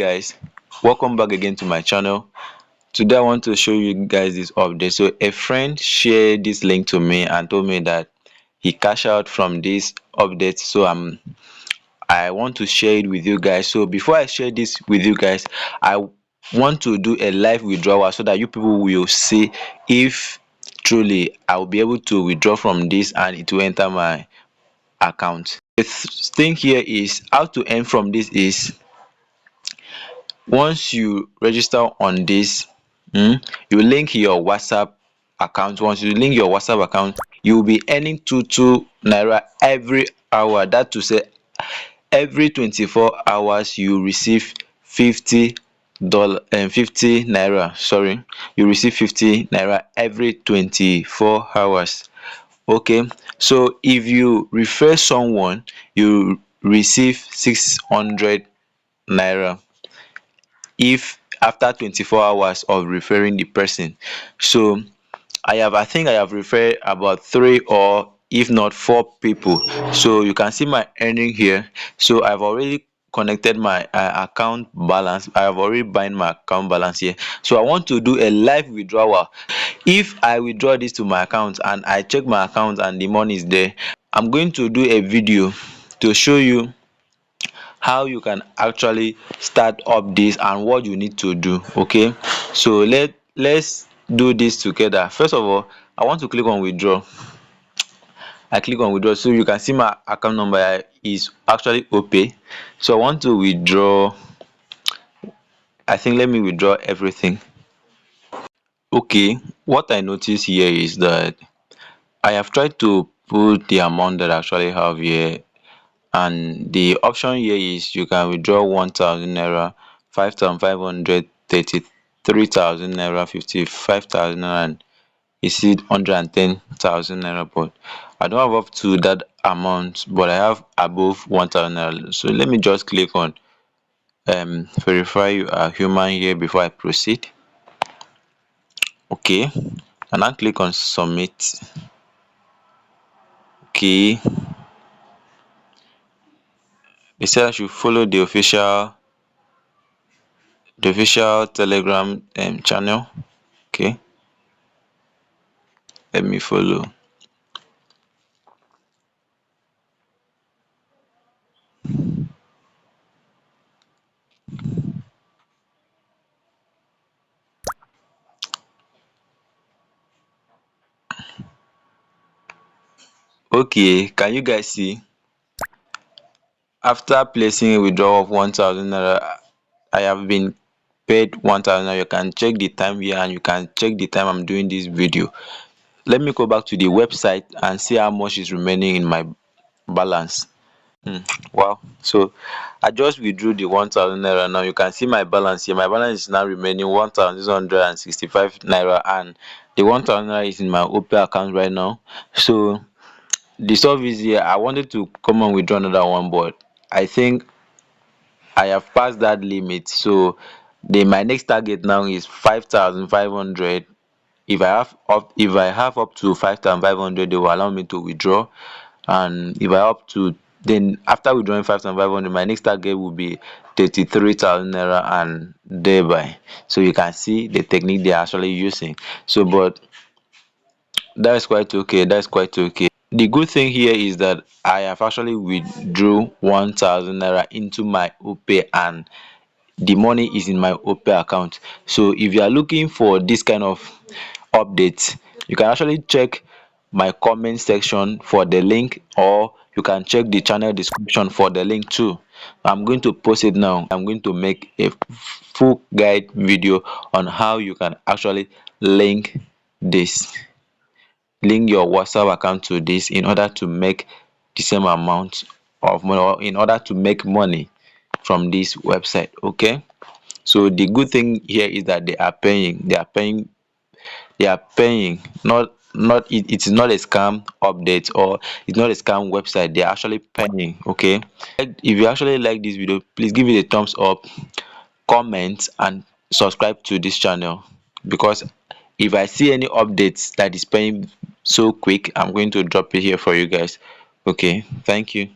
Guys, welcome back again to my channel. Today I want to show you guys this update. So a friend shared this link to me and told me that he cashed out from this update. So I want to share it with you guys. So before I share this with you guys, I want to do a live withdrawal so that you people will see if truly I will be able to withdraw from this and it will enter my account. The thing here is how to earn from this is once you register on this, you link your WhatsApp account. Once you link your WhatsApp account, you will be earning two naira every hour. That to say, every 24 hours you receive $50 and 50 naira. Sorry, you receive 50 naira every 24 hours. Okay, so if you refer someone, you receive 600 naira if after 24 hours of referring the person. So I think I have referred about 3 or if not 4 people. So you can see my earning here. So I've already connected my account balance. I have already bind my account balance here. So I want to do a live withdrawal. If I withdraw this to my account and I check my account and the money is there, I'm going to do a video to show you how you can actually start up this and what you need to do. Okay, so let's do this together. First of all, I want to click on withdraw. I click on withdraw, so you can see my account number is actually OP. So I want to withdraw. I think let me withdraw everything. Okay, what I notice here is that I have tried to put the amount that I actually have here, and the option here is you can withdraw 1,000 naira, 5,500, 33,000 naira, 55,000 naira, and you see 110,000 naira. But I don't have up to that amount, but I have above 1,000 naira. So let me just click on verify you are human here before I proceed. Okay, and now click on submit. Okay, it says I should follow the official Telegram channel. Okay, let me follow. Okay, can you guys see? After placing a withdrawal of 1,000 naira, I have been paid 1,000 naira. You can check the time here and you can check the time I'm doing this video. Let me go back to the website and see how much is remaining in my balance. Wow, so I just withdrew the 1,000 naira. Now you can see my balance here. My balance is now remaining 1,665 naira, and the 1,000 naira is in my OP account right now. So the service here, I wanted to come and withdraw another one, but I think I have passed that limit. So my next target now is 5,500. If I have up to 5,500, they will allow me to withdraw. And if I up to, then after withdrawing 5,500, my next target will be 33,000 naira and thereby. So you can see the technique they're actually using. So but that's quite okay. That's quite okay. The good thing here is that I have actually withdrew 1,000 naira into my OPay, and the money is in my OPay account. So if you are looking for this kind of updates, you can actually check my comment section for the link, or you can check the channel description for the link too. I'm going to post it now. I'm going to make a full guide video on how you can actually link this, link your WhatsApp account to this in order to make the same amount of money, or in order to make money from this website. Okay, so the good thing here is that they are paying, it's not a scam update, or it's not a scam website. They're actually paying. Okay, if you actually like this video, please give it a thumbs up, comment, and subscribe to this channel, because if I see any updates that is paying so quick, I'm going to drop it here for you guys. Okay, thank you.